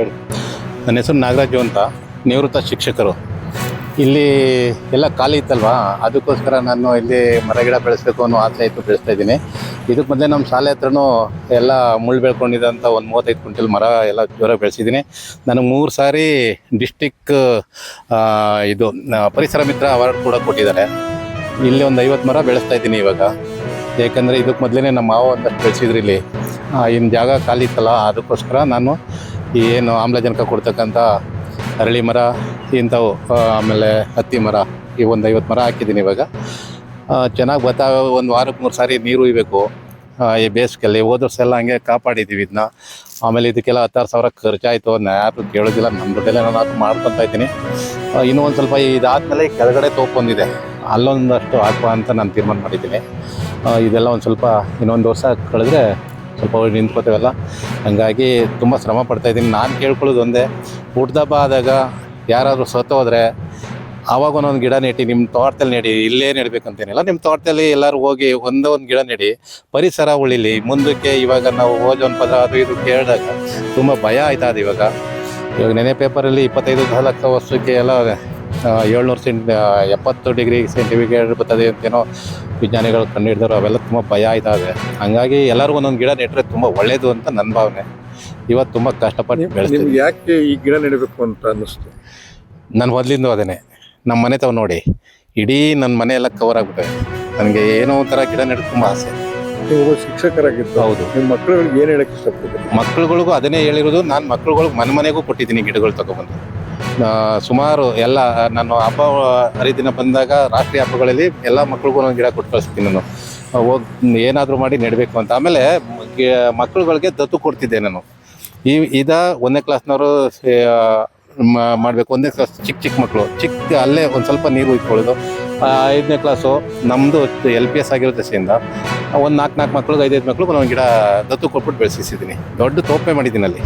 ಹೇಳಿ. ನನ್ನ ಹೆಸರು ನಾಗರಾಜು ಅಂತ, ನಿವೃತ್ತ ಶಿಕ್ಷಕರು. ಇಲ್ಲಿ ಎಲ್ಲ ಖಾಲಿ ಇತ್ತಲ್ವಾ, ಅದಕ್ಕೋಸ್ಕರ ನಾನು ಇಲ್ಲಿ ಮರಗಿಡ ಬೆಳೆಸಬೇಕು ಅನ್ನೋ ಆಸೆ ಇತ್ತು, ಬೆಳೆಸ್ತಾ ಇದ್ದೀನಿ. ಇದಕ್ಕೆ ಮೊದಲೇ ನಮ್ಮ ಶಾಲೆ ಹತ್ರನೂ ಎಲ್ಲ ಮುಳ್ಳು ಬೆಳ್ಕೊಂಡಿದ್ದಂಥ ಒಂದು 35 ಕ್ವಿಂಟಲ್ ಮರ ಎಲ್ಲ ಜೋರಾಗಿ ಬೆಳೆಸಿದ್ದೀನಿ. ನನಗೆ 3 ಸಾರಿ ಡಿಸ್ಟಿಕ್ ಪರಿಸರ ಮಿತ್ರ ಅವಾರ್ಡ್ ಕೂಡ ಕೊಟ್ಟಿದ್ದಾರೆ. ಇಲ್ಲಿ ಒಂದು 50 ಮರ ಬೆಳೆಸ್ತಾ ಇದ್ದೀನಿ ಇವಾಗ. ಏಕೆಂದರೆ ಇದಕ್ಕೆ ಮೊದಲೇ ನಮ್ಮ ಮಾವ ಒಂದಷ್ಟು ಬೆಳೆಸಿದ್ರು ಇಲ್ಲಿ. ಇನ್ನು ಜಾಗ ಖಾಲಿ ಇತ್ತಲ್ಲ, ಅದಕ್ಕೋಸ್ಕರ ನಾನು ಏನು ಆಮ್ಲಜನಕ ಕೊಡ್ತಕ್ಕಂಥ ಅರಳಿ ಮರ ಇಂಥವು, ಆಮೇಲೆ ಹತ್ತಿ ಮರ, ಈ ಒಂದು 50 ಮರ ಹಾಕಿದ್ದೀನಿ ಇವಾಗ. ಚೆನ್ನಾಗಿ ಒಂದು ವಾರಕ್ಕೆ 3 ಸಾರಿ ನೀರು ಇರಬೇಕು. ಈ ಬೇಸಿಗೆಯಲ್ಲಿ ಹೋದ ವರ್ಷ ಎಲ್ಲ ಹಂಗೆ ಕಾಪಾಡಿದ್ದೀವಿ ಇದನ್ನ. ಆಮೇಲೆ ಇದಕ್ಕೆಲ್ಲ 10,000 ಸಾವಿರ ಖರ್ಚಾಯಿತು. ಯಾರು ಕೇಳೋದಿಲ್ಲ, ನನ್ನ ದುಡ್ಡೆಲ್ಲ ನಾನು ಮಾಡ್ಕೊತಾ ಇದ್ದೀನಿ. ಇನ್ನೂ ಒಂದು ಸ್ವಲ್ಪ ಇದಾದಮೇಲೆ ಕೆಳಗಡೆ ತೋಪೊಂದಿದೆ, ಅಲ್ಲೊಂದಷ್ಟು ಹಾಕುವ ಅಂತ ನಾನು ತೀರ್ಮಾನ ಮಾಡಿದ್ದೀನಿ. ಇದೆಲ್ಲ ಒಂದು ಸ್ವಲ್ಪ ಇನ್ನೊಂದು ವರ್ಷ ಕಳೆದ್ರೆ ಸ್ವಲ್ಪ ನಿಂತ್ಕೋತೇವಲ್ಲ, ಹಾಗಾಗಿ ತುಂಬ ಶ್ರಮ ಪಡ್ತಾಯಿದ್ದೀನಿ. ನಾನು ಕೇಳ್ಕೊಳ್ಳೋದು ಒಂದೇ, ಹುಟ್ಟಿದಬ್ಬ ಆದಾಗ ಯಾರಾದರೂ ಸತ್ತೋದ್ರೆ ಆವಾಗ ಒಂದೊಂದು ಗಿಡ ನೆಟ್ಟು ನಿಮ್ಮ ತೋಟದಲ್ಲಿ ನೆಡಿ. ಇಲ್ಲೇ ನೆಡಬೇಕಂತೇನಿಲ್ಲ, ನಿಮ್ಮ ತೋಟದಲ್ಲಿ ಎಲ್ಲರೂ ಹೋಗಿ ಒಂದು ಗಿಡ ನೆಡಿ, ಪರಿಸರ ಉಳಿಲಿ ಮುಂದಕ್ಕೆ. ಇವಾಗ ನಾವು ಓಜೋನ್ ಪದ ಅದು ಇದು ಕೇಳಿದಾಗ ತುಂಬ ಭಯ ಆಯ್ತದ. ಇವಾಗ ನೆನೆ ಪೇಪರಲ್ಲಿ 25 ಲಕ್ಷ ವರ್ಷಕ್ಕೆ ಎಲ್ಲ 770 ಡಿಗ್ರಿ ಸೆಂಟಿಗ್ರೇಡ್ ಬರ್ತದೆ ಅಂತೇನೋ ವಿಜ್ಞಾನಿಗಳು ಕಂಡುಹಿಡಿದ್ರು. ಅವೆಲ್ಲ ತುಂಬ ಭಯ ಆಯ್ತದೆ. ಹಾಗಾಗಿ ಎಲ್ಲರೂ ಒಂದೊಂದು ಗಿಡ ನೆಟ್ಟರೆ ತುಂಬ ಒಳ್ಳೆಯದು ಅಂತ ನನ್ನ ಭಾವನೆ. ಇವತ್ತು ತುಂಬ ಕಷ್ಟಪಟ್ಟು ಬೆಳೆಸ್ತೀನಿ. ಯಾಕೆ ಈ ಗಿಡ ನೆಡಬೇಕು ಅಂತ ಅನ್ನಿಸ್ತು? ನಾನು ಮೊದಲಿಂದ ಅದೇನೆ. ನಮ್ಮ ಮನೆ ತಾವು ನೋಡಿ, ಇಡೀ ನನ್ನ ಮನೆ ಎಲ್ಲ ಕವರ್ ಆಗ್ಬಿಟ್ಟಿದೆ. ನನಗೆ ಏನೋ ಒಂಥರ ಗಿಡ ನೆಡೋದು ತುಂಬ ಆಸೆ. ನೀವು ಶಿಕ್ಷಕರಾಗಿದ್ದು, ಹೌದು. ನಿಮ್ಮ ಮಕ್ಕಳುಗಳಿಗೆ ಏನು ಹೇಳಕ್ಕೆ ಇಷ್ಟಪಡ್ತೀರಿ? ಮಕ್ಕಳುಗಳಿಗೂ ಅದನ್ನೇ ಹೇಳಿರೋದು. ನಾನು ಮಕ್ಕಳುಗಳಿಗೆ ಮನೆಗೂ ಕೊಟ್ಟಿದ್ದೀನಿ ಗಿಡಗಳು ತಗೊಬಂದು. ಸುಮಾರು ಎಲ್ಲ ನಾನು ಹಬ್ಬ ಹರಿದಿನ ಬಂದಾಗ, ರಾಷ್ಟ್ರೀಯ ಹಬ್ಬಗಳಲ್ಲಿ ಎಲ್ಲ ಮಕ್ಳಿಗೂ ಒಂದು ಗಿಡ ಕೊಟ್ಟು ಕಳಿಸ್ತೀನಿ. ನಾನು ಹೋಗಿ ಏನಾದರೂ ಮಾಡಿ ನೆಡಬೇಕು ಅಂತ. ಆಮೇಲೆ ಮಕ್ಕಳುಗಳಿಗೆ ದತ್ತು ಕೊಡ್ತಿದ್ದೆ ನಾನು. ಇದ 1ನೇ ಕ್ಲಾಸ್ನವರು ಮಾಡಬೇಕು. 1ನೇ ಕ್ಲಾಸ್ ಚಿಕ್ಕ ಮಕ್ಕಳು ಅಲ್ಲೇ ಒಂದು ಸ್ವಲ್ಪ ನೀರು ಇಟ್ಕೊಳ್ಳೋದು. 5ನೇ ಕ್ಲಾಸು ನಮ್ಮದು LPS ಆಗಿರೋ ದಶೆಯಿಂದ ಒಂದು 4 ಮಕ್ಳಿಗೆ 5 ಮಕ್ಳಿಗೆ ಒಂದೊಂದು ಗಿಡ ದತ್ತು ಕೊಟ್ಬಿಟ್ಟು ಬೆಳೆಸಿದ್ದೀನಿ. ದೊಡ್ಡ ತೋಪೆ ಮಾಡಿದ್ದೀನಿ ಅಲ್ಲಿ.